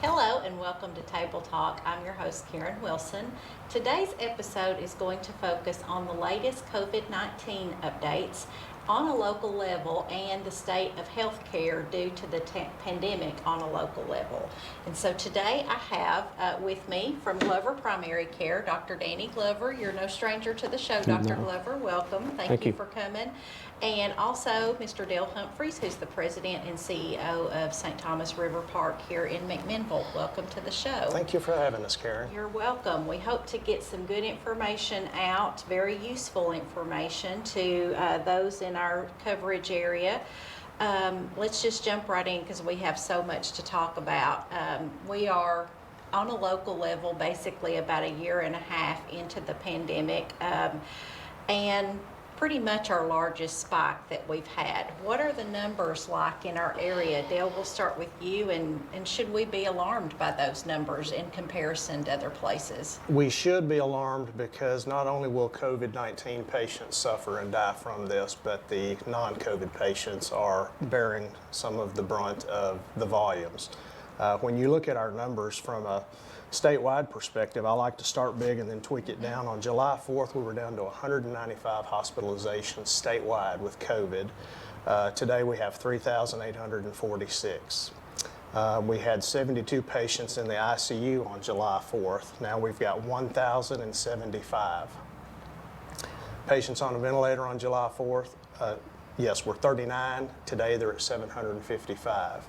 Hello and welcome to Table Talk. I'm your host, Karen Wilson. Today's episode is going to focus on the latest COVID-19 updates on a local level and the state of healthcare due to the pandemic on a local level. And so today I have with me from Glover Primary Care, Dr. Dannie Glover. You're no stranger to the show, Dr. Glover. Welcome. Thank you for coming. And also Mr. Dale Humphreys, who's the president and CEO of St. Thomas River Park here in McMinnville. Welcome to the show. Thank you for having us, Karen. You're welcome. We hope to get some good information out, very useful information to those in our coverage area. Let's just jump right in because we have so much to talk about. We are on a local level basically about a year and a half into the pandemic, and pretty much our largest spike that we've had. What are the numbers like in our area? Dale, we'll start with you, and should we be alarmed by those numbers in comparison to other places? We should be alarmed because not only will COVID-19 patients suffer and die from this, but the non-COVID patients are bearing some of the brunt of the volumes. When you look at our numbers from a statewide perspective, I like to start big and then tweak it down. On July 4th, we were down to 195 hospitalizations statewide with COVID. Today we have 3,846. We had 72 patients in the ICU on July 4th. Now we've got 1,075. Patients on a ventilator on July 4th, yes, we're 39. Today they're at 755.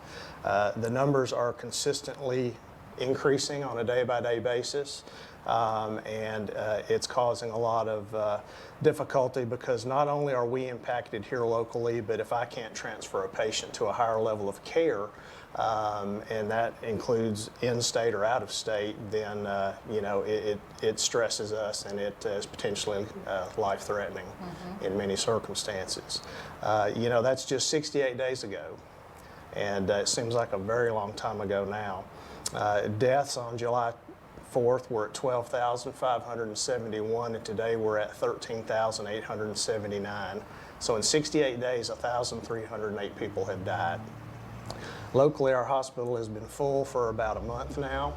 The numbers are consistently increasing on a day-by-day basis, and it's causing a lot of difficulty because not only are we impacted here locally, but if I can't transfer a patient to a higher level of care, and that includes in-state or out-of-state, then it stresses us, and it is potentially life-threatening in many circumstances. That's just 68 days ago, and it seems like a very long time ago now. Deaths on July 4th were at 12,571, and today we're at 13,879. So in 68 days, 1,308 people have died. Locally, our hospital has been full for about a month now.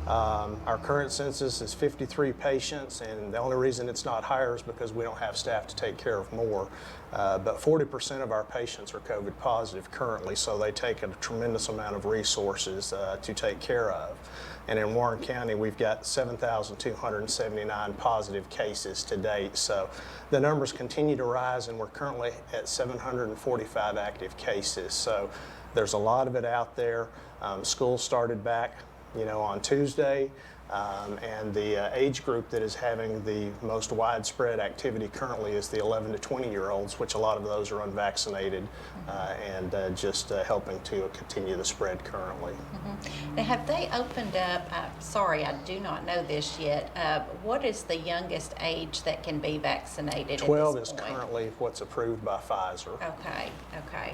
Our current census is 53 patients, and the only reason it's not higher is because we don't have staff to take care of more. But 40% of our patients are COVID positive currently, so they take a tremendous amount of resources to take care of. And in Warren County, we've got 7,279 positive cases to date. So the numbers continue to rise, and we're currently at 745 active cases. So there's a lot of it out there. School started back on Tuesday, and the age group that is having the most widespread activity currently is the 11 to 20-year-olds, which a lot of those are unvaccinated, and just helping to continue the spread currently. Now, have they opened up, sorry, I do not know this yet, what is the youngest age that can be vaccinated 12 at this is point? currently what's approved by Pfizer. Okay.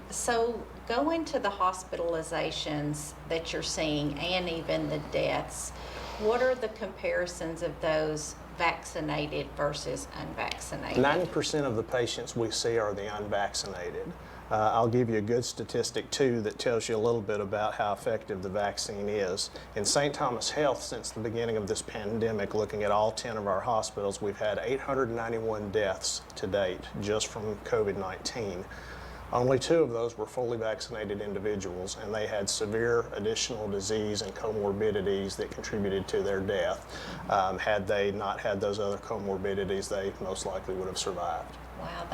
So going to the hospitalizations that you're seeing and even the deaths, what are the comparisons of those vaccinated versus unvaccinated? 90% of the patients we see are the unvaccinated. I'll give you a good statistic too that tells you a little bit about how effective the vaccine is. In St. Thomas Health, since the beginning of this pandemic, looking at all 10 of our hospitals, we've had 891 deaths to date just from COVID-19. Only 2 of those were fully vaccinated individuals, and they had severe additional disease and comorbidities that contributed to their death. Had they not had those other comorbidities, they most likely would have survived. Wow,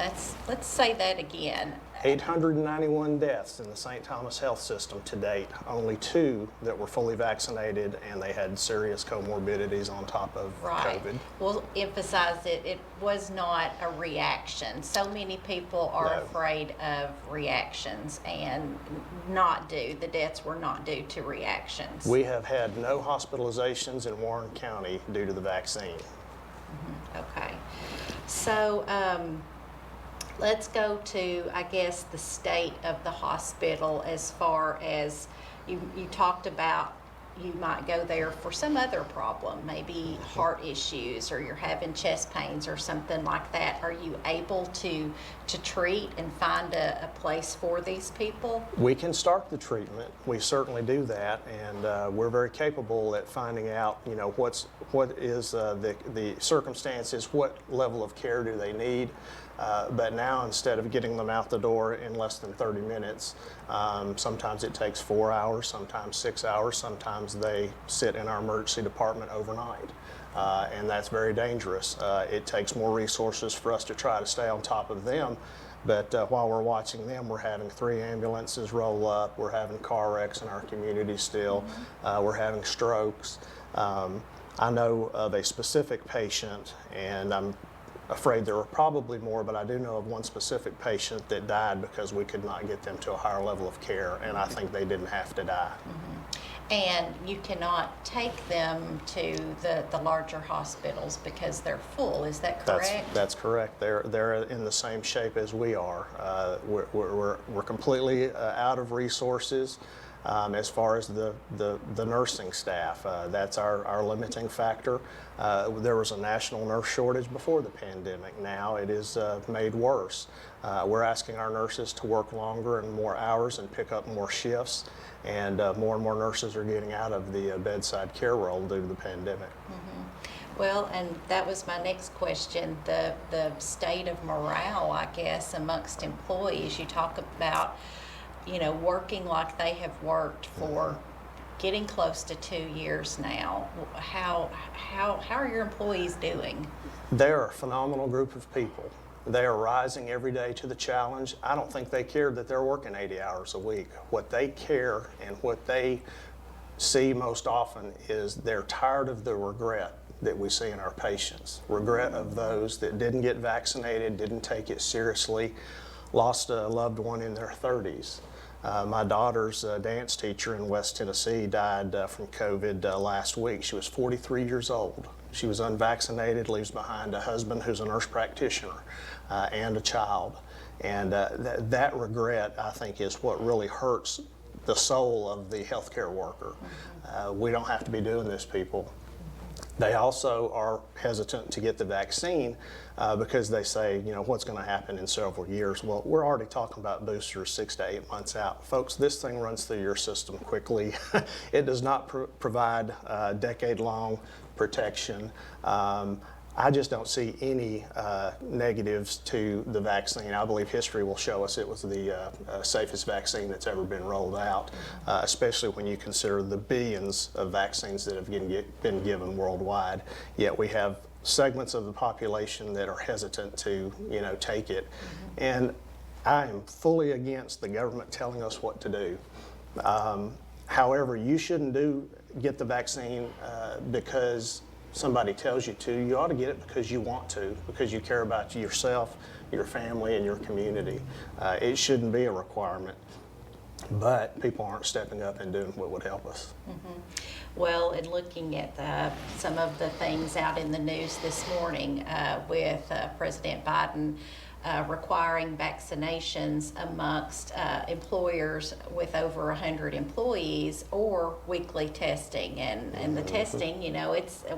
let's say that again. 891 deaths in the St. Thomas Health System to date, only 2 that were fully vaccinated and they had serious comorbidities on top of Right. COVID. We'll emphasize that it was not a reaction. So many people are No. afraid of reactions and the deaths were not due to reactions. We have had no hospitalizations in Warren County due to the vaccine. Okay. So let's go to, I guess, the state of the hospital as far as you talked about. You might go there for some other problem, maybe heart issues, or you're having chest pains or something like that. Are you able to treat and find a place for these people? We can start the treatment. We certainly do that, and we're very capable at finding out, what is the circumstances, what level of care do they need. But now, instead of getting them out the door in less than 30 minutes, sometimes it takes 4 hours, sometimes 6 hours, sometimes they sit in our emergency department overnight. And that's very dangerous. It takes more resources for us to try to stay on top of them. But while we're watching them, we're having 3 ambulances roll up, we're having car wrecks in our community still, we're having strokes. I know of a specific patient, and I'm afraid there were probably more, but I do know of one specific patient that died because we could not get them to a higher level of care, and I think they didn't have to die. And you cannot take them to the larger hospitals because they're full. Is that correct? That's correct. They're in the same shape as we are. We're completely out of resources. As far as the nursing staff, that's our limiting factor. There was a national nurse shortage before the pandemic. Now it is made worse. We're asking our nurses to work longer and more hours and pick up more shifts, and more nurses are getting out of the bedside care role due to the pandemic. Well, and that was my next question, the state of morale, I guess, amongst employees. You talk about working like they have worked for getting close to 2 years now. How are your employees doing? They're a phenomenal group of people. They are rising every day to the challenge. I don't think they care that they're working 80 hours a week. What they care and what they see most often is they're tired of the regret that we see in our patients. Regret of those that didn't get vaccinated, didn't take it seriously, lost a loved one in their 30s. My daughter's dance teacher in West Tennessee died from COVID last week. She was 43 years old. She was unvaccinated, leaves behind a husband who's a nurse practitioner and a child. And that regret, I think, is what really hurts the soul of the healthcare worker. We don't have to be doing this, people. They also are hesitant to get the vaccine because they say, what's going to happen in several years? Well, we're already talking about boosters 6 to 8 months out. Folks, this thing runs through your system quickly. It does not provide decade-long protection. I just don't see any negatives to the vaccine. I believe history will show us it was the safest vaccine that's ever been rolled out, especially when you consider the billions of vaccines that have been given worldwide. Yet we have segments of the population that are hesitant to, take it. And I am fully against the government telling us what to do. However, you shouldn't get the vaccine because somebody tells you to. You ought to get it because you want to, because you care about yourself, your family, and your community. It shouldn't be a requirement, but people aren't stepping up and doing what would help us. Well, in looking at some of the things out in the news this morning with President Biden requiring vaccinations amongst employers with over 100 employees or weekly testing. And the testing,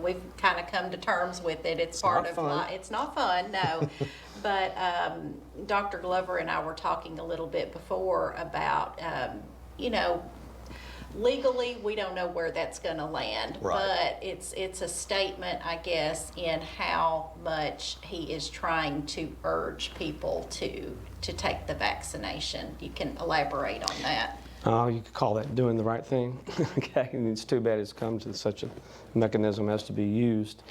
we've kind of come to terms with it. It's part of life. It's not fun, no. But Dr. Glover and I were talking a little bit before about, legally, we don't know where that's going to land, right. But it's a statement, I guess, in how much he is trying to urge people to take the vaccination. You can elaborate on that. You could call that doing the right thing. Okay, and it's too bad it's come to such a mechanism as to be used.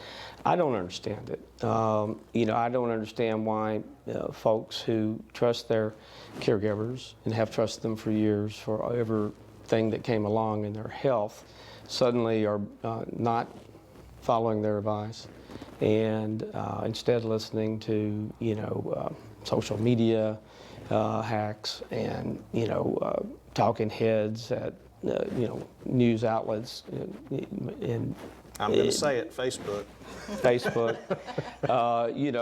I don't understand it. I don't understand why folks who trust their caregivers and have trusted them for years for everything that came along in their health suddenly are not following their advice and instead listening to social media hacks and talking heads at news outlets and I'm going to say it, Facebook.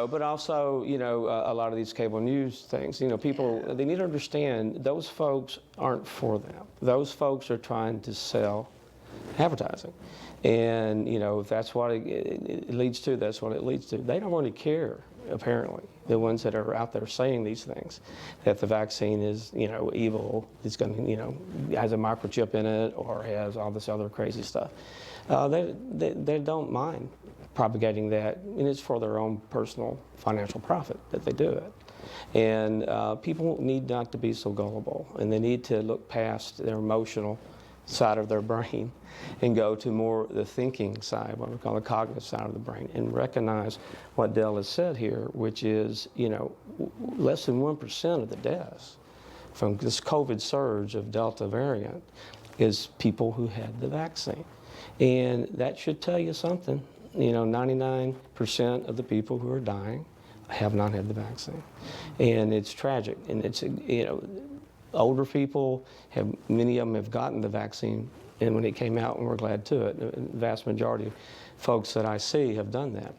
But also, a lot of these cable news things, people, they need to understand those folks aren't for them. Those folks are trying to sell advertising. And, if that's what it leads to, that's what it leads to. They don't really care, apparently, the ones that are out there saying these things, that the vaccine is, evil, it's going to, has a microchip in it or has all this other crazy stuff. They don't mind propagating that, and it's for their own personal financial profit that they do it. And people need not to be so gullible, and they need to look past their emotional side of their brain and go to more the thinking side, what we call the cognitive side of the brain, and recognize what Dell has said here, which is, less than 1% of the deaths from this COVID surge of Delta variant is people who had the vaccine. And that should tell you something. 99% of the people who are dying have not had the vaccine. And it's tragic. And it's, older people, many of them have gotten the vaccine, and when it came out, and we're glad to it. The vast majority of folks that I see have done that.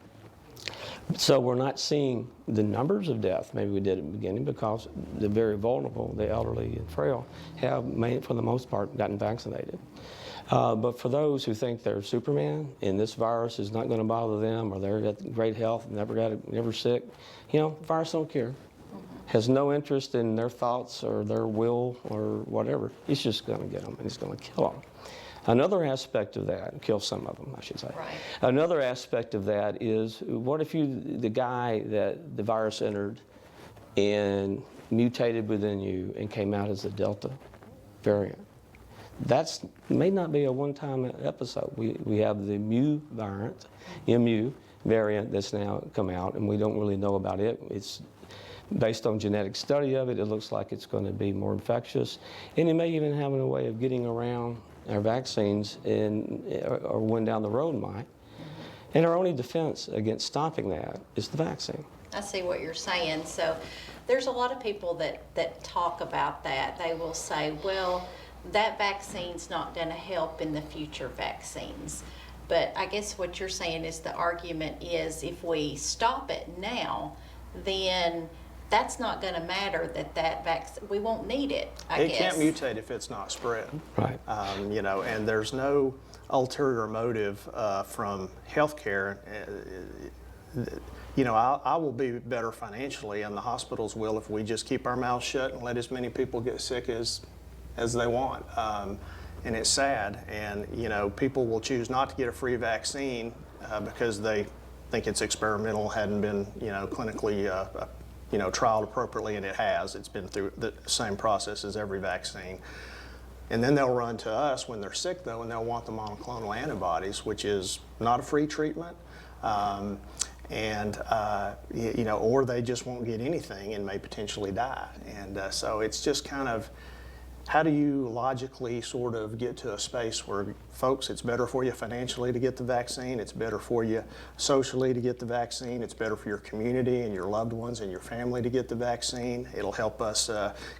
So we're not seeing the numbers of death maybe we did at the beginning, because the very vulnerable, the elderly and frail, have, for the most part, gotten vaccinated. But for those who think they're Superman and this virus is not going to bother them, or they're at great health, never sick, the virus don't care. Has no interest in their thoughts or their will or whatever. It's just going to get them, and it's going to kill them. Another aspect of that, kill some of them, I should say. Right. Another aspect of that is, what if the guy that the virus entered and mutated within you and came out as the Delta variant? That may not be a one-time episode. We have the mu variant that's now come out, and we don't really know about it. It's based on genetic study of it. It looks like it's going to be more infectious, and it may even have a way of getting around our vaccines, or one down the road might. And our only defense against stopping that is the vaccine. I see what you're saying. So there's a lot of people that talk about that. They will say, well, that vaccine's not going to help in the future vaccines. But I guess what you're saying is the argument is, if we stop it now, then that's not going to matter, that vaccine, we won't need it, I guess. It can't mutate if it's not spread. Right. And there's no ulterior motive from healthcare. I will be better financially, and the hospitals will, if we just keep our mouths shut and let as many people get sick as they want. And it's sad, and people will choose not to get a free vaccine because they think it's experimental, hadn't been clinically trialed appropriately, and it has. It's been through the same process as every vaccine. And then they'll run to us when they're sick, though, and they'll want the monoclonal antibodies, which is not a free treatment. Or they just won't get anything and may potentially die. And so it's just kind of, how do you logically sort of get to a space where, folks, it's better for you financially to get the vaccine, it's better for you socially to get the vaccine, it's better for your community and your loved ones and your family to get the vaccine. It'll help us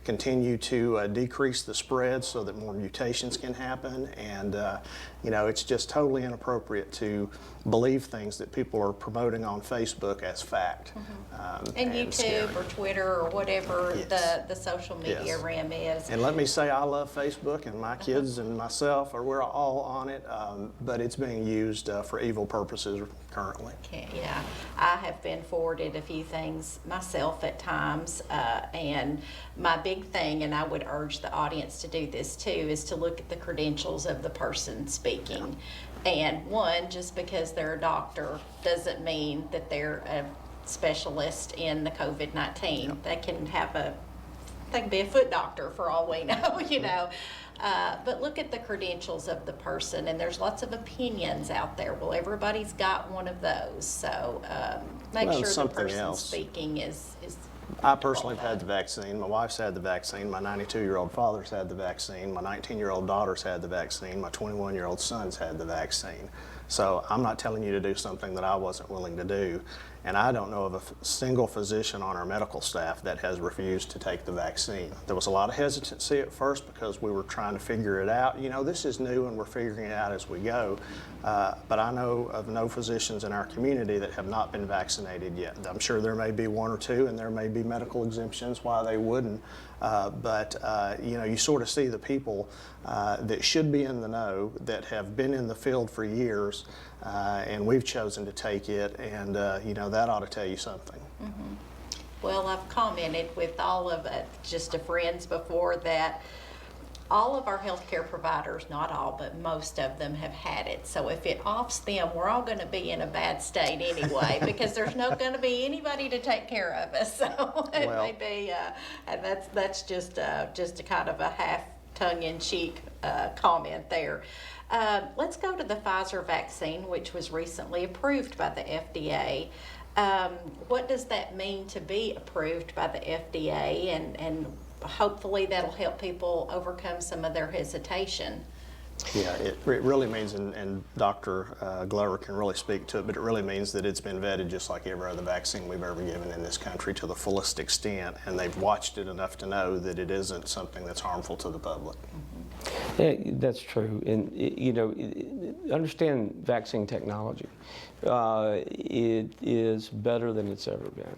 continue to decrease the spread so that more mutations can happen. And it's just totally inappropriate to believe things that people are promoting on Facebook as fact. And YouTube scary. or Twitter or whatever Yes. the social media Yes. realm is. And let me say, I love Facebook, and my kids and myself, we're all on it, but it's being used for evil purposes currently. Yeah, I have been forwarded a few things myself at times, and my big thing, and I would urge the audience to do this too, is to look at the credentials of the person speaking. And one, just because they're a doctor doesn't mean that they're a specialist in the COVID-19. They can have a They can be a foot doctor for all we know, you know. But look at the credentials of the person, and there's lots of opinions out there. Well, everybody's got one of those, so make Well, sure the something person else. speaking is I personally have had the vaccine. My wife's had the vaccine. My 92-year-old father's had the vaccine. My 19-year-old daughter's had the vaccine. My 21-year-old son's had the vaccine. So I'm not telling you to do something that I wasn't willing to do. And I don't know of a single physician on our medical staff that has refused to take the vaccine. There was a lot of hesitancy at first because we were trying to figure it out. You know, this is new and we're figuring it out as we go. But I know of no physicians in our community that have not been vaccinated yet. I'm sure there may be one or two, and there may be medical exemptions why they wouldn't. But you know, you sort of see the people that should be in the know, that have been in the field for years, and we've chosen to take it, and you know, that ought to tell you something. Mm-hmm. Well, I've commented with all of just a friends before that all of our healthcare providers, not all, but most of them have had it. So if it offs them, we're all going to be in a bad state anyway, because there's not going to be anybody to take care of us. So it may be, and that's just a kind of a half tongue-in-cheek comment there. Let's go to the Pfizer vaccine, which was recently approved by the FDA. What does that mean to be approved by the FDA, and hopefully that'll help people overcome some of their hesitation? Yeah, it really means, and Dr. Glover can really speak to it, but it really means that it's been vetted just like every other vaccine we've ever given in this country to the fullest extent, and they've watched it enough to know that it isn't something that's harmful to the public. Yeah, that's true. And, you know, understand vaccine technology. It is better than it's ever been.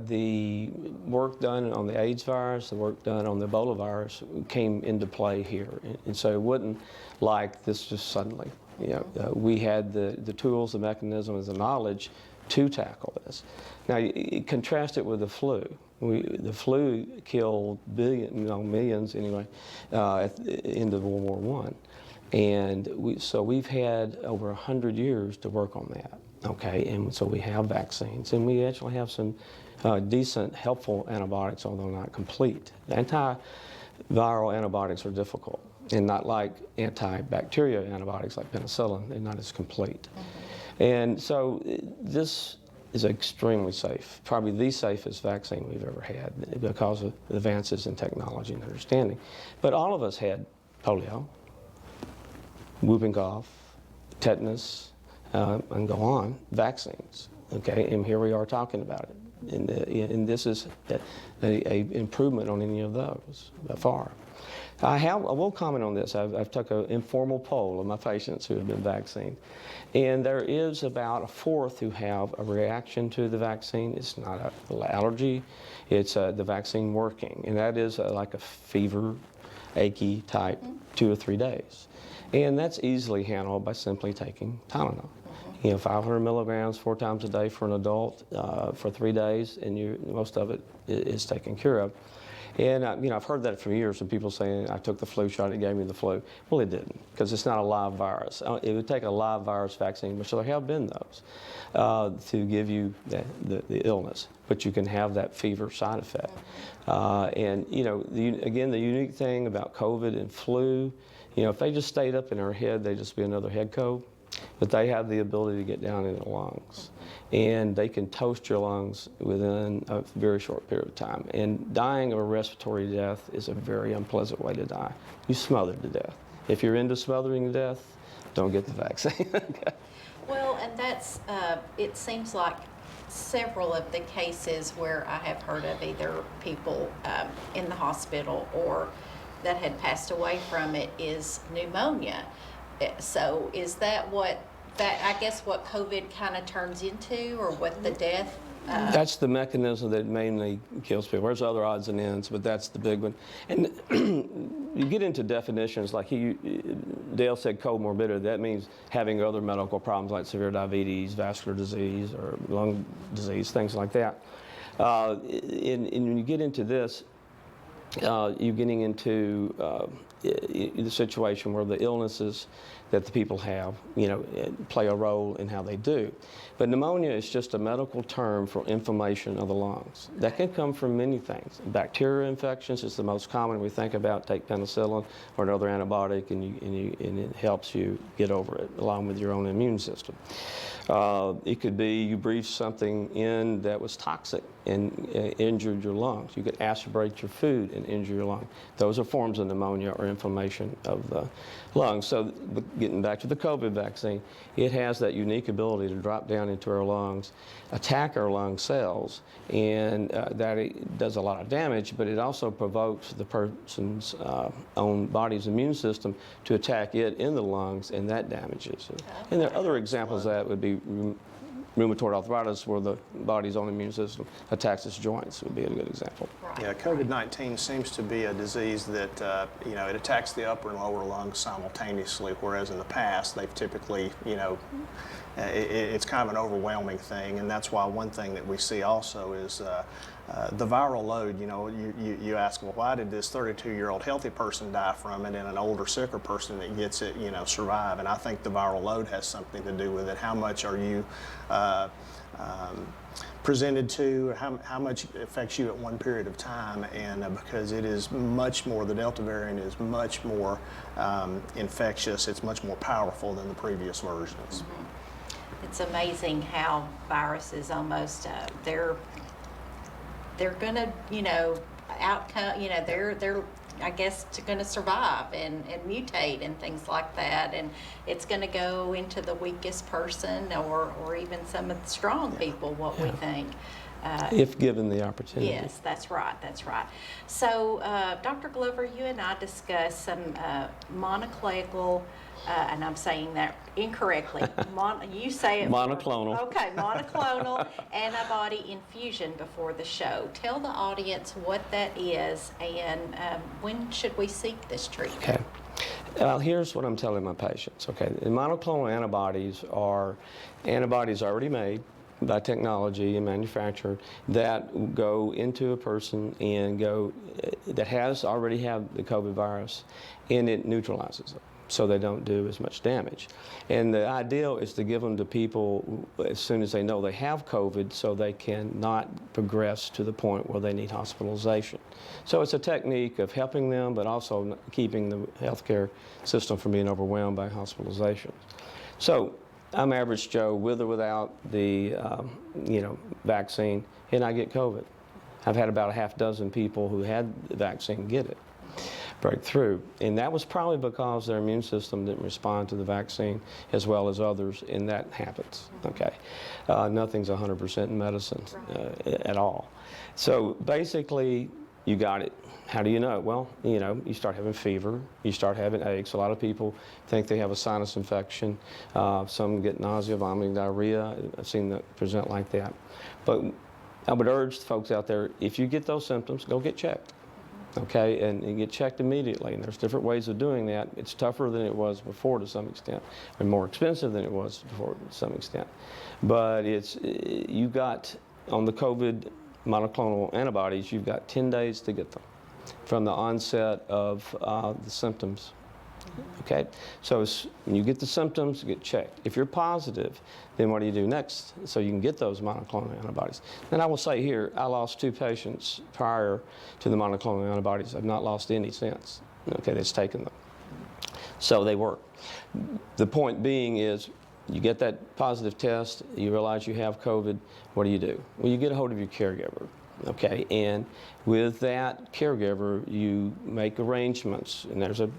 The work done on the AIDS virus, the work done on the Ebola virus came into play here. And so it wasn't like this just suddenly. You know, we had the tools, the mechanisms, the knowledge to tackle this. Now, you contrast it with the flu. The flu killed millions anyway, at the end of World War I. And so we've had over 100 years to work on that. Okay, and so we have vaccines, and we actually have some decent, helpful antibiotics, although not complete. Antiviral antibiotics are difficult, and not like antibacterial antibiotics like penicillin. They're not as complete. And so this is extremely safe, probably the safest vaccine we've ever had because of advances in technology and understanding. But all of us had polio, whooping cough, tetanus, and go on, vaccines, okay? And here we are talking about it. And this is a improvement on any of those, by far. I will comment on this. I've took an informal poll of my patients who have been vaccinated. And there is about a fourth who have a reaction to the vaccine. It's not an allergy, it's the vaccine working. And that is like a fever, achy type, 2 or 3 days. And that's easily handled by simply taking Tylenol. You know, 500 milligrams 4 times a day for an adult for 3 days, and most of it is taken care of. And you know, I've heard that for years of people saying, I took the flu shot, it gave me the flu. Well, it didn't, because it's not a live virus. It would take a live virus vaccine, which there have been those, to give you the illness. But you can have that fever side effect. And you know, again, the unique thing about COVID and flu, you know, if they just stayed up in our head, they'd just be another head cold. But they have the ability to get down in the lungs. And they can toast your lungs within a very short period of time. And dying of a respiratory death is a very unpleasant way to die. You smothered to death. If you're into smothering to death, don't get the vaccine. Well, and that's, it seems like several of the cases where I have heard of either people in the hospital or that had passed away from it is pneumonia. So is that I guess what COVID kind of turns into, or what the death? That's the mechanism that mainly kills people. There's other odds and ends, but that's the big one. And you get into definitions like Dale said comorbidity. That means having other medical problems like severe diabetes, vascular disease, or lung disease, things like that. And when you get into this, you're getting into the situation where the illnesses that the people have, play a role in how they do. But pneumonia is just a medical term for inflammation of the lungs. That can come from many things. Bacterial infections is the most common we think about. Take penicillin or another antibiotic, and it helps you get over it, along with your own immune system. It could be you breathed something in that was toxic and injured your lungs. You could aspirate your food and injure your lung. Those are forms of pneumonia or inflammation of the lungs. So getting back to the COVID vaccine, it has that unique ability to drop down into our lungs, attack our lung cells, and that it does a lot of damage, but it also provokes the person's own body's immune system to attack it in the lungs, and that damages it. And there are other examples of that would be rheumatoid arthritis, where the body's own immune system attacks its joints, would be a good example. Right. Yeah, COVID-19 seems to be a disease that, it attacks the upper and lower lungs simultaneously, whereas in the past, they've typically, it's kind of an overwhelming thing, and that's why one thing that we see also is the viral load. You ask, well, why did this 32-year-old healthy person die from it and an older, sicker person that gets it, survive? And I think the viral load has something to do with it. How much are you presented to, how much affects you at one period of time, and because it is much more, the Delta variant is much more infectious, it's much more powerful than the previous versions. Mm-hmm. It's amazing how viruses almost, they're gonna, outcome, they're I guess going to survive and mutate and things like that, and it's going to go into the weakest person or even some of the strong people, what we think. If given the opportunity. Yes, that's right, that's right. So, Dr. Glover, you and I discussed some monoclonal, and I'm saying that incorrectly. You say it. Monoclonal. Okay, monoclonal antibody infusion before the show. Tell the audience what that is and when should we seek this treatment? Okay. Here's what I'm telling my patients. Okay, the monoclonal antibodies are antibodies already made by technology and manufactured that go into a person and that already have the COVID virus, and it neutralizes it, so they don't do as much damage. And the ideal is to give them to people as soon as they know they have COVID, so they can not progress to the point where they need hospitalization. So it's a technique of helping them, but also keeping the healthcare system from being overwhelmed by hospitalization. So I'm average Joe, with or without the vaccine, and I get COVID. I've had about a half dozen people who had the vaccine get it, break through, and that was probably because their immune system didn't respond to the vaccine as well as others, and that happens. Okay, nothing's 100% in medicine at all. So basically, you got it. How do you know? Well, you start having fever, you start having aches. A lot of people think they have a sinus infection. Some get nausea, vomiting, diarrhea. I've seen that present like that. But I would urge folks out there, if you get those symptoms, go get checked. Okay, and get checked immediately. And there's different ways of doing that. It's tougher than it was before to some extent, and more expensive than it was before to some extent. But you got, on the COVID monoclonal antibodies, you've got 10 days to get them from the onset of the symptoms. Okay, so when you get the symptoms, get checked. If you're positive, then what do you do next so you can get those monoclonal antibodies? And I will say here, I lost 2 patients prior to the monoclonal antibodies. I've not lost any since. Okay, that's taken them. So they work. The point being is, you get that positive test, you realize you have COVID, what do? Well, you get a hold of your caregiver. Okay, and with that caregiver, you make arrangements, and there's a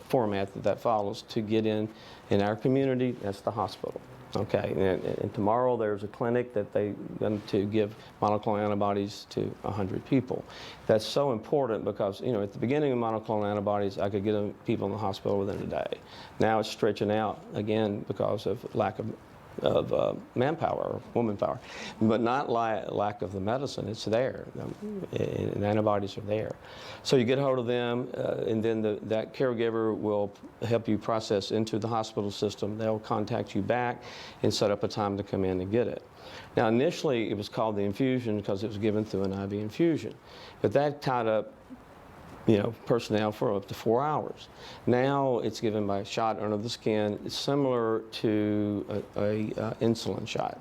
format that follows to get in our community. That's the hospital. Okay, and tomorrow there's a clinic that they're going to give monoclonal antibodies to 100 people. That's so important because, at the beginning of monoclonal antibodies, I could get people in the hospital within a day. Now it's stretching out again because of lack of manpower or woman power, but not lack of the medicine. It's there, and antibodies are there. So you get a hold of them, and then that caregiver will help you process into the hospital system. They'll contact you back and set up a time to come in and get it. Now initially it was called the infusion because it was given through an IV infusion, but that tied up personnel for up to 4 hours. Now it's given by a shot under the skin, similar to a insulin shot.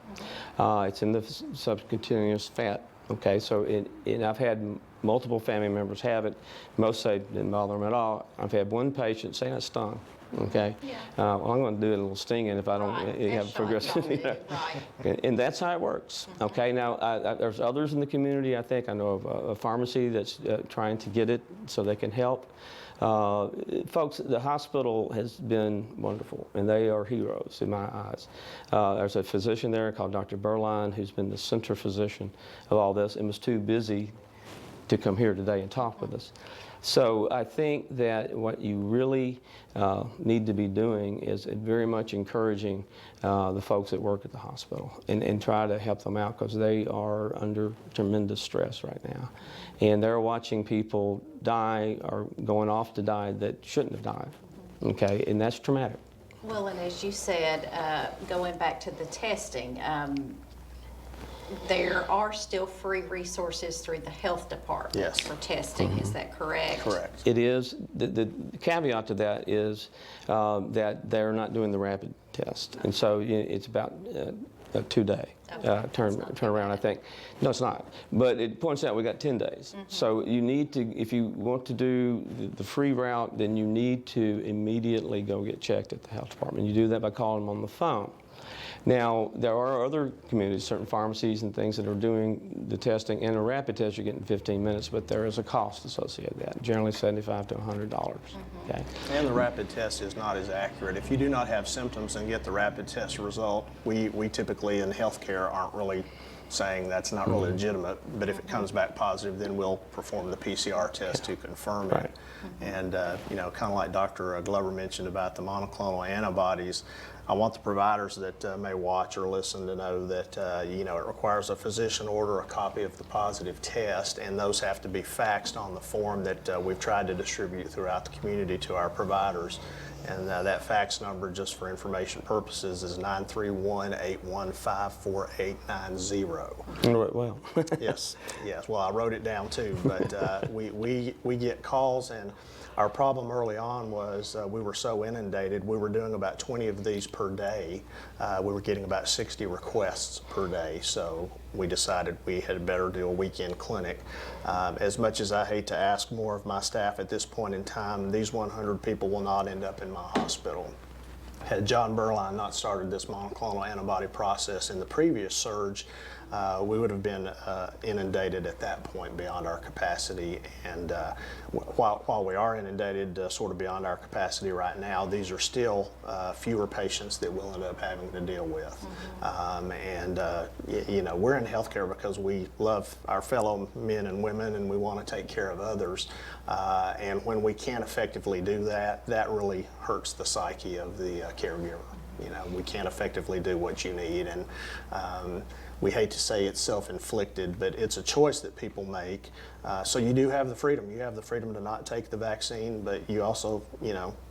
It's in the subcutaneous fat. Okay, so and I've had multiple family members have it. Most say it didn't bother them at all. I've had one patient say, "I stung." Okay, Yeah. Well, I'm going to do a little stinging if I don't have progressive. Right. And that's how it works. Okay, now there's others in the community. I think I know of a pharmacy that's trying to get it so they can help. Folks, the hospital has been wonderful, and they are heroes in my eyes. There's a physician there called Dr. Berline, who's been the center physician of all this, and was too busy to come here today and talk with us. So I think that what you really need to be doing is very much encouraging the folks that work at the hospital and try to help them out, because they are under tremendous stress right now. And they're watching people die or going off to die that shouldn't have died. Okay, and that's traumatic. Well, and as you said, going back to the testing, there are still free resources through the health department Yes. for testing. Is that correct? Correct. It is. The caveat to that is that they're not doing the rapid test. And so it's about a 2-day turnaround, I think. No, it's not. But it points out we got 10 days. So you need to, if you want to do the free route, then you need to immediately go get checked at the health department. You do that by calling them on the phone. Now, there are other communities, certain pharmacies and things that are doing the testing, and a rapid test you're getting 15 minutes, but there is a cost associated with that, generally $75 to $100. Okay. And the rapid test is not as accurate. If you do not have symptoms and get the rapid test result, we typically in healthcare aren't really saying that's not really legitimate, but if it comes back positive, then we'll perform the PCR test to confirm it. Right. And kind of like Dr. Glover mentioned about the monoclonal antibodies, I want the providers that may watch or listen to know that it requires a physician order a copy of the positive test, and those have to be faxed on the form that we've tried to distribute throughout the community to our providers. And that fax number, just for information purposes, is 931-815-4890. Well. Yes. Well, I wrote it down too, but we get calls, and our problem early on was we were so inundated. We were doing about 20 of these per day. We were getting about 60 requests per day, so we decided we had better do a weekend clinic. As much as I hate to ask more of my staff at this point in time, these 100 people will not end up in my hospital. Had John Berline not started this monoclonal antibody process in the previous surge, we would have been inundated at that point beyond our capacity. And while we are inundated sort of beyond our capacity right now, these are still fewer patients that we'll end up having to deal with. We're in healthcare because we love our fellow men and women, and we want to take care of others. And when we can't effectively do that, that really hurts the psyche of the caregiver. We can't effectively do what you need, and we hate to say it's self-inflicted, but it's a choice that people make. So you do have the freedom. You have the freedom to not take the vaccine, but you also,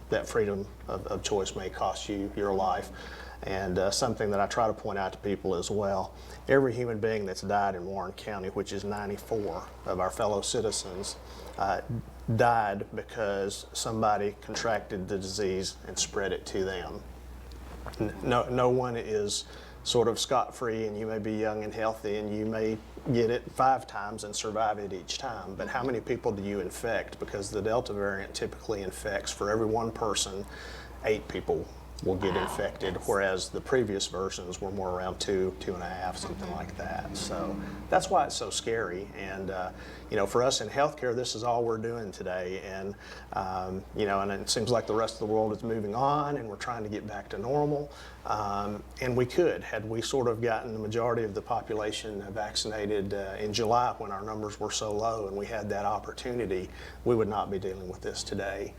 that freedom of choice may cost you your life. And something that I try to point out to people as well, every human being that's died in Warren County, which is 94 of our fellow citizens, died because somebody contracted the disease and spread it to them. No one is sort of scot-free, and you may be young and healthy and you may get it 5 times and survive it each time, but how many people do you infect? Because the Delta variant typically infects, for every 1 person, 8 people will get infected, whereas the previous versions were more around 2, 2.5, something like that. So that's why it's so scary. And for us in healthcare, this is all we're doing today. And and it seems like the rest of the world is moving on, and we're trying to get back to normal. And we could, had we sort of gotten the majority of the population vaccinated in July when our numbers were so low, and we had that opportunity, we would not be dealing with this today.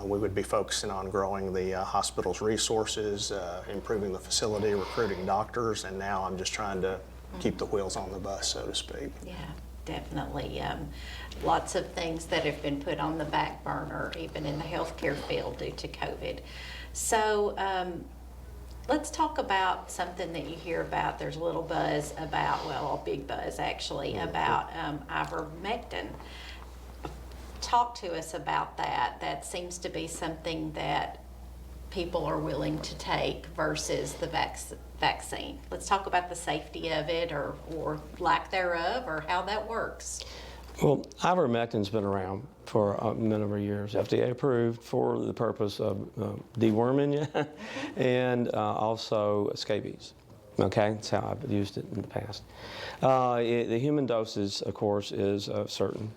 We would be focusing on growing the hospital's resources, improving the facility, recruiting doctors, and now I'm just trying to keep the wheels on the bus, so to speak. Yeah, definitely. Lots of things that have been put on the back burner, even in the healthcare field, due to COVID. So let's talk about something that you hear about. There's a little buzz about, well, a big buzz actually, about ivermectin. talk to us about that. That seems to be something that people are willing to take versus the vaccine. Let's talk about the safety of it or lack thereof, or how that works. Well, ivermectin's been around for a number of years, FDA approved for the purpose of deworming you and also scabies. Okay, that's how I've used it in the past. The human dosage, of course, is certain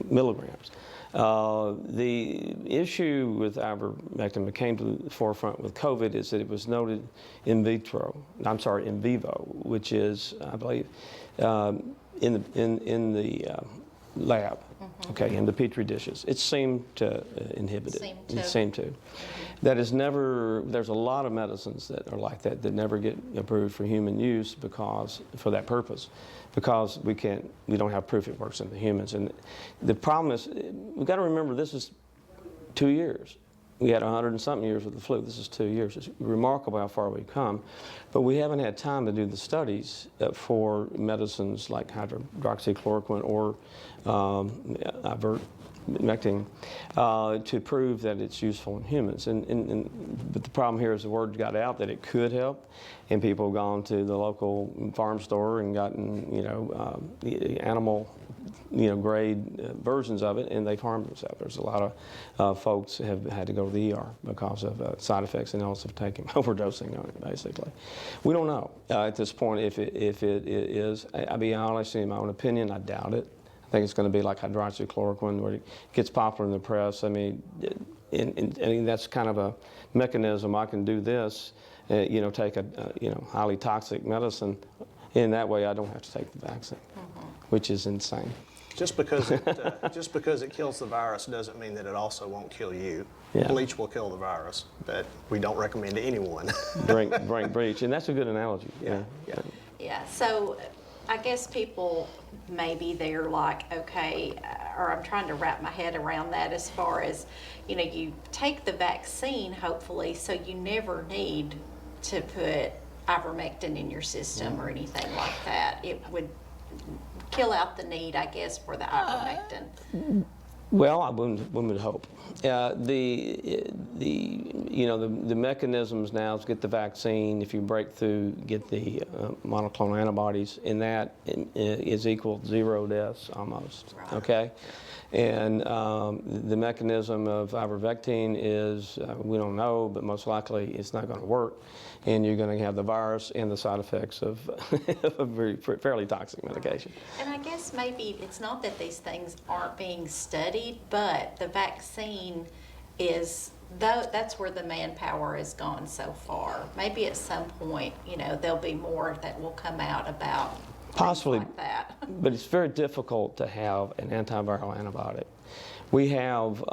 milligrams. The issue with ivermectin that came to the forefront with COVID is that it was noted in vivo, which is, I believe, in the lab, okay, in the petri dishes. It seemed to inhibit it. It seemed to. That is never, there's a lot of medicines that are like that never get approved for human use for that purpose, because we don't have proof it works in the humans. And the problem is, we've got to remember, this is 2 years. We had 100 and something years with the flu. This is 2 years. It's remarkable how far we've come. But we haven't had time to do the studies for medicines like hydroxychloroquine or ivermectin to prove that it's useful in humans. But the problem here is the word got out that it could help, and people have gone to the local farm store and gotten, animal, grade versions of it, and they've harmed themselves. There's a lot of folks have had to go to the ER because of side effects and also taking overdosing on it, basically. We don't know at this point if it is. I'll be honest, in my own opinion, I doubt it. I think it's going to be like hydroxychloroquine, where it gets popular in the press. I mean, that's kind of a mechanism. I can do this, take a highly toxic medicine, and that way I don't have to take the vaccine, which is insane. Just because it kills the virus doesn't mean that it also won't kill you. Yeah. Bleach will kill the virus, but we don't recommend to anyone. drink bleach, and that's a good analogy. Yeah. So I guess people, maybe they're like, okay, or I'm trying to wrap my head around that as far as, you take the vaccine, hopefully, so you never need to put ivermectin in your system or anything like that. It would kill out the need, I guess, for the ivermectin. Well, I wouldn't hope. The mechanisms now to get the vaccine, if you break through, get the monoclonal antibodies, and that is equal to 0 deaths almost. Right. Okay, and the mechanism of ivermectin is we don't know, but most likely it's not going to work, and you're going to have the virus and the side effects of a fairly toxic medication. And I guess maybe it's not that these things aren't being studied, but the vaccine is, that's where the manpower has gone so far. Maybe at some point, there'll be more that will come out about possibly things like that. But it's very difficult to have an antiviral antibiotic. We have,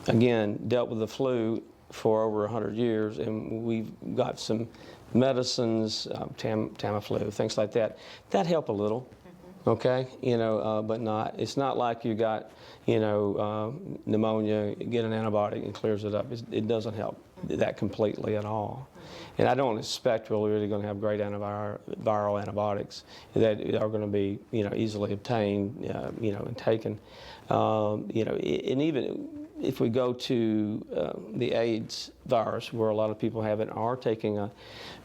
again, dealt with the flu for over 100 years, and we've got some medicines, Tamiflu, things like that help a little, okay? But not. It's not like you got, pneumonia, get an antibiotic and clears it up. It doesn't help that completely at all. And I don't expect we're really going to have great viral antibiotics that are going to be, easily obtained, and taken. And even if we go to the AIDS virus, where a lot of people have it, are taking a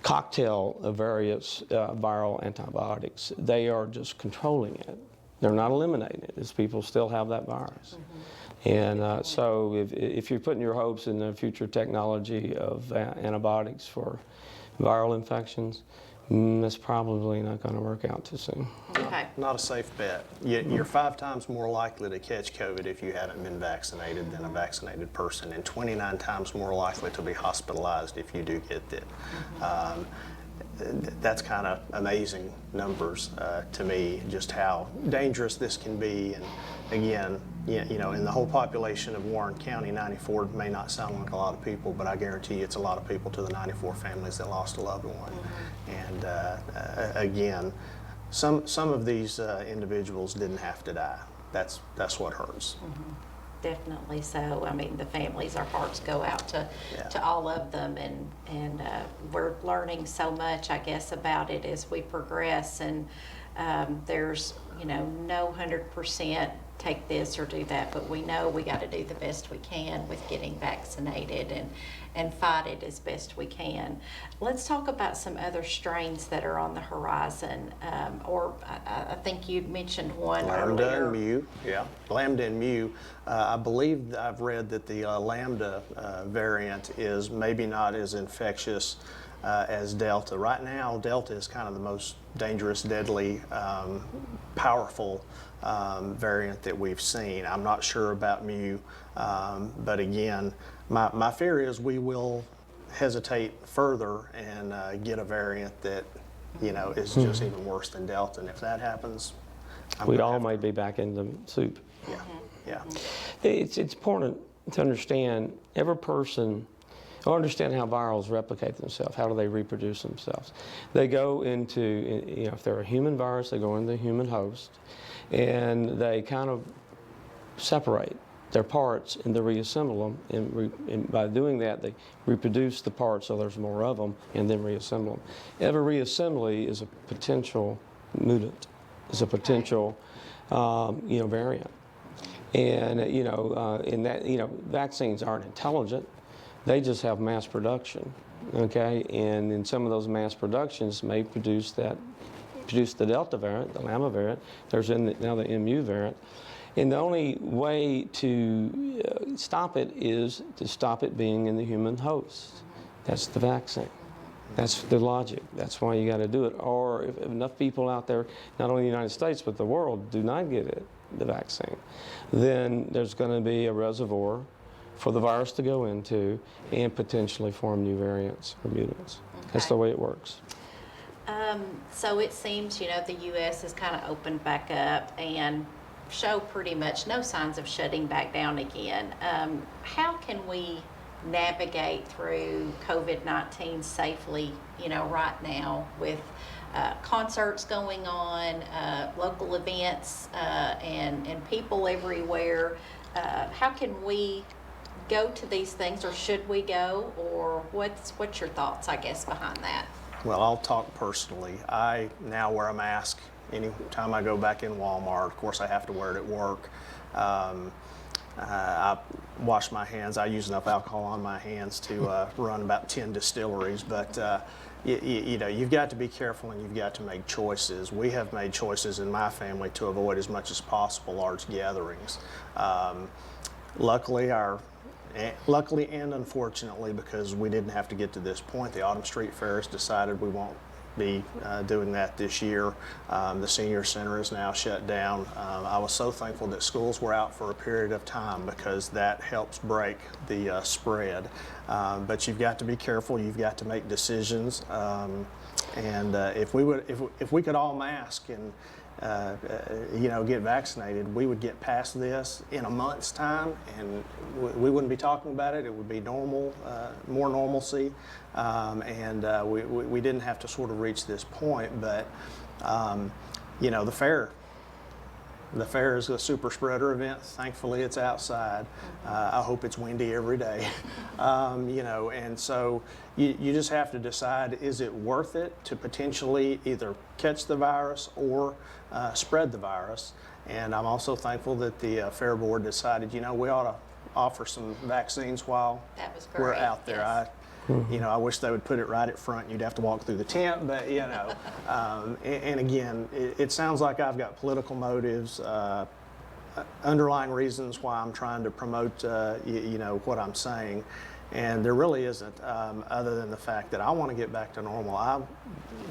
cocktail of various viral antibiotics, they are just controlling it. They're not eliminating it. These people still have that virus. And so if you're putting your hopes in the future technology of antibiotics for viral infections, that's probably not going to work out too soon. Okay. Not a safe bet. You're 5 times more likely to catch COVID if you haven't been vaccinated than a vaccinated person, and 29 times more likely to be hospitalized if you do get it. That's kind of amazing numbers to me, just how dangerous this can be. And again, in the whole population of Warren County, 94 may not sound like a lot of people, but I guarantee you it's a lot of people to the 94 families that lost a loved one. And again, some of these individuals didn't have to die. That's what hurts. Definitely so. I mean, the families, our hearts go out to all of them, and we're learning so much, I guess, about it as we progress. And there's, no 100% take this or do that, but we know we got to do the best we can with getting vaccinated and fight it as best we can. Let's talk about some other strains that are on the horizon, or I think you mentioned one Lambda earlier. and Mu, yeah. Lambda and Mu. I believe I've read that the Lambda variant is maybe not as infectious as Delta. Right now, Delta is kind of the most dangerous, deadly, powerful variant that we've seen. I'm not sure about Mu, but again, my fear is we will hesitate further and get a variant that, is just even worse than Delta. And if that happens, We all may be back in the soup. yeah. It's important to understand every person, or understand how virals replicate themselves. How do they reproduce themselves? They go into, if they're a human virus, they go into the human host, and they kind of separate their parts and they reassemble them. And by doing that, they reproduce the parts so there's more of them, and then reassemble them. Every reassembly is a potential mutant, is a potential, variant. And in that, vaccines aren't intelligent; they just have mass production. Okay, and in some of those mass productions may produce the Delta variant, the Lambda variant. There's now the MU variant. And the only way to stop it is to stop it being in the human host. That's the vaccine. That's the logic. That's why you got to do it. Or if enough people out there, not only in the United States, but the world, do not get the vaccine, then there's going to be a reservoir for the virus to go into and potentially form new variants or mutants. Okay. That's the way it works. So it seems, the U.S. has kind of opened back up and show pretty much no signs of shutting back down again. How can we navigate through COVID-19 safely, right now with concerts going on, local events, and people everywhere? How can we go to these things, or should we go, or what's your thoughts, I guess, behind that? Well, I'll talk personally. I now wear a mask anytime I go back in Walmart. Of course, I have to wear it at work. I wash my hands. I use enough alcohol on my hands to run about 10 distilleries. But you've got to be careful, and you've got to make choices. We have made choices in my family to avoid as much as possible large gatherings. Luckily and unfortunately, because we didn't have to get to this point, the Autumn Street Fair has decided we won't be doing that this year. The senior center is now shut down. I was so thankful that schools were out for a period of time, because that helps break the spread. But you've got to be careful. You've got to make decisions. And if we could all mask and get vaccinated, we would get past this in a month's time, and we wouldn't be talking about it. It would be normal, more normalcy, and we didn't have to sort of reach this point. But the fair is a super spreader event. Thankfully, it's outside. I hope it's windy every day. And so you just have to decide, is it worth it to potentially either catch the virus or spread the virus? And I'm also thankful that the fair board decided, we ought to offer some vaccines while we're out there. Yes. I wish they would put it right at front. You'd have to walk through the tent, but and again, it sounds like I've got political motives, underlying reasons why I'm trying to promote, what I'm saying, and there really isn't, other than the fact that I want to get back to normal. I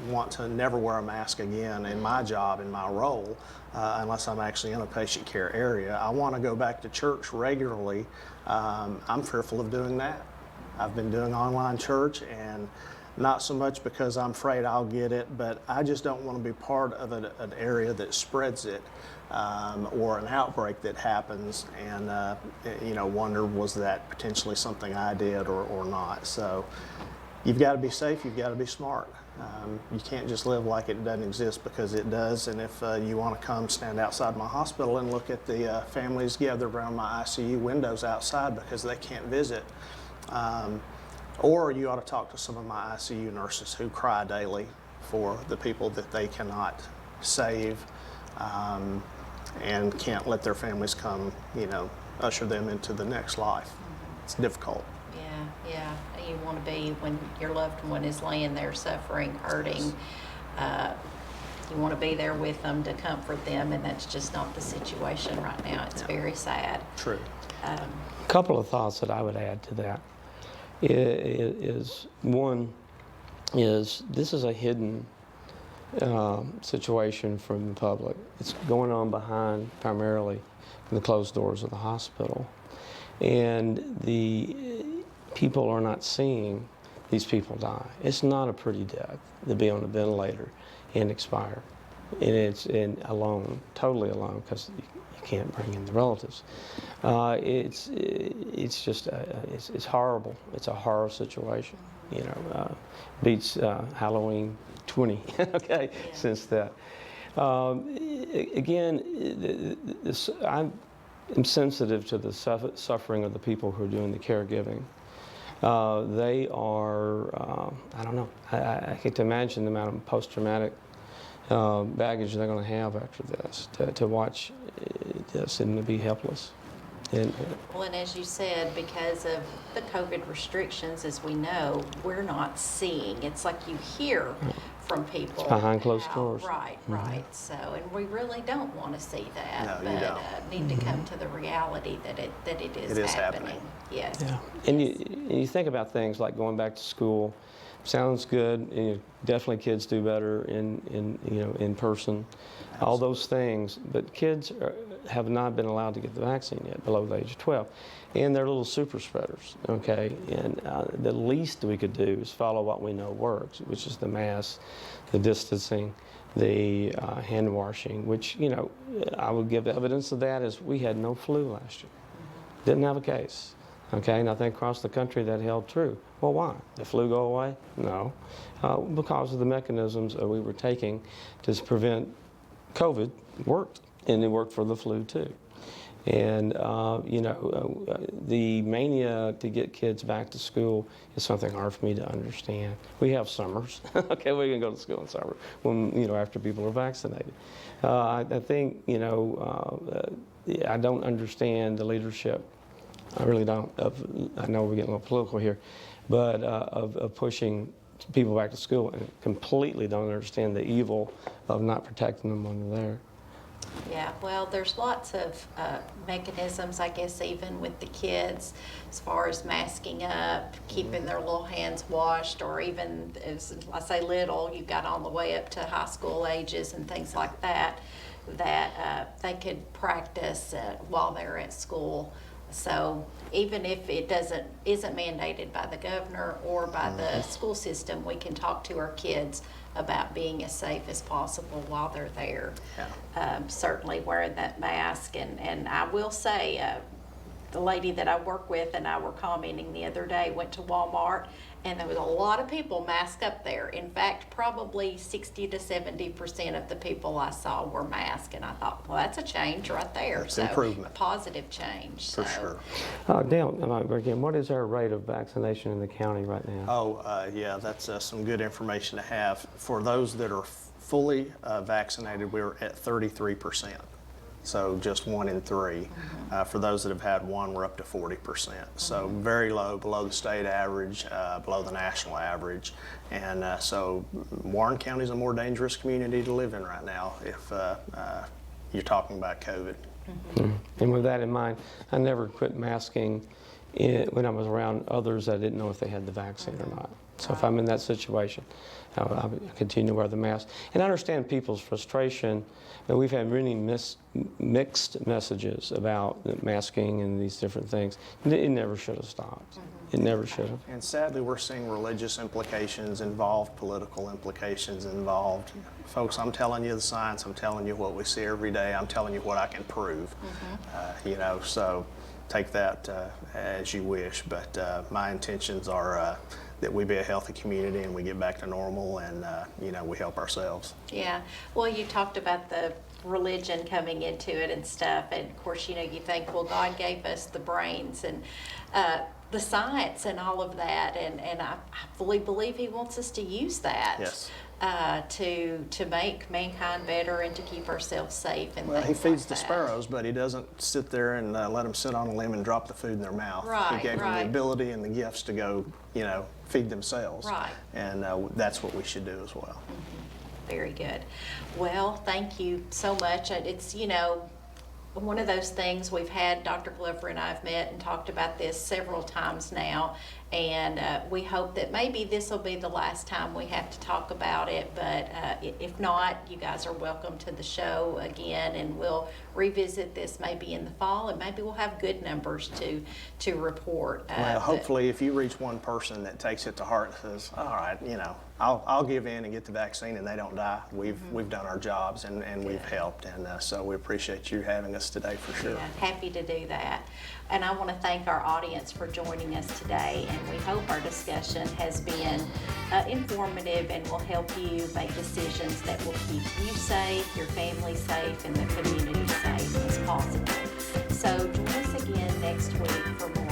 want to never wear a mask again in my job, in my role, unless I'm actually in a patient care area. I want to go back to church regularly. I'm fearful of doing that. I've been doing online church, and not so much because I'm afraid I'll get it, but I just don't want to be part of an area that spreads it, or an outbreak that happens, and wonder, was that potentially something I did or not? So you've got to be safe, you've got to be smart. You can't just live like it doesn't exist, because it does. And if you want to come stand outside my hospital and look at the families gathered around my ICU windows outside because they can't visit, or you ought to talk to some of my ICU nurses who cry daily for the people that they cannot save. and can't let their families come, usher them into the next life. It's difficult. Yeah. You want to be, when your loved one is laying there suffering, hurting, you want to be there with them to comfort them, and that's just not the situation right now. It's very sad. True. A couple of thoughts that I would add to that is one is this is a hidden situation from the public. It's going on behind primarily the closed doors of the hospital, and the people are not seeing these people die. It's not a pretty death to be on a ventilator and expire, and it's alone, totally alone, because you can't bring in the relatives. It's just it's horrible. It's a horror situation. Beats Halloween 20. Okay, since that. Again, I'm sensitive to the suffering of the people who are doing the caregiving. They are, I don't know, I can't imagine the amount of post-traumatic baggage they're going to have after this, to watch this and to be helpless. Well, and as you said, because of the COVID restrictions, as we know, we're not seeing. It's like you hear from people. It's behind closed how, doors. Right. So, and we really don't want to see that. No, you don't. Need to come to the reality that it is happening. Yes. Yeah. And you think about things like going back to school. Sounds good. Definitely kids do better in person. Absolutely. All those things, but kids have not been allowed to get the vaccine yet, below the age of 12, and they're little super spreaders. Okay, and the least we could do is follow what we know works, which is the masks, the distancing, the hand washing. Which I would give evidence of that is we had no flu last year, didn't have a case. Okay, and I think across the country that held true. Well, why? Did the flu go away? No, because of the mechanisms that we were taking to prevent COVID worked, and it worked for the flu too. And the mania to get kids back to school is something hard for me to understand. We have summers, okay, we can go to school in summer when after people are vaccinated. I think I don't understand the leadership. I really don't. I know we're getting a little political here, but of pushing people back to school, and completely don't understand the evil of not protecting them when they're there. Yeah, well, there's lots of mechanisms, I guess, even with the kids, as far as masking up, keeping their little hands washed, or even, as I say little, you've got on the way up to high school ages and things like that, that they could practice while they're at school. So even if it isn't mandated by the governor or by the school system, we can talk to our kids about being as safe as possible while they're there. Yeah. Certainly wearing that mask. And I will say, the lady that I work with and I were commenting the other day, went to Walmart, and there was a lot of people masked up there. In fact, probably 60 to 70% of the people I saw were masked, and I thought, well, that's a change right there. That's improvement. A positive change. For sure. Dale, again, what is our rate of vaccination in the county right now? Yeah, that's some good information to have. For those that are fully vaccinated, we're at 33%. So just 1 in 3. For those that have had one, we're up to 40%. So very low, below the state average, below the national average. And so Warren County is a more dangerous community to live in right now if you're talking about COVID. And with that in mind, I never quit masking when I was around others I didn't know if they had the vaccine or not. So if I'm in that situation, I'll continue to wear the mask. And I understand people's frustration. And we've had really mixed messages about masking and these different things. It never should have stopped. It never should have. And sadly, we're seeing religious implications involved, political implications involved. Folks, I'm telling you the science. I'm telling you what we see every day. I'm telling you what I can prove. So take that as you wish. But my intentions are that we be a healthy community and we get back to normal, and we help ourselves. Yeah. Well, you talked about the religion coming into it and stuff, and of course, you think, well, God gave us the brains, and the science and all of that, and I fully believe he wants us to use that. Yes. To make mankind better and to keep ourselves safe and Well, he things feeds like the that. sparrows, but he doesn't sit there and let them sit on a limb and drop the food in their mouth. Right, He gave them right. the ability and the gifts to go, feed themselves. Right. And that's what we should do as well. Very good. Well, thank you so much. It's, one of those things we've had, Dr. Glover and I have met and talked about this several times now, and we hope that maybe this will be the last time we have to talk about it, but if not, you guys are welcome to the show again, and we'll revisit this maybe in the fall, and maybe we'll have good numbers to report. Well, hopefully if you reach one person that takes it to heart and says, all right, I'll give in and get the vaccine and they don't die, we've done our jobs and we've helped, and so we appreciate you having us today for sure. Yeah, happy to do that. And I want to thank our audience for joining us today, and we hope our discussion has been informative and will help you make decisions that will keep you safe, your family safe, and the community safe as possible. So join us again next week for more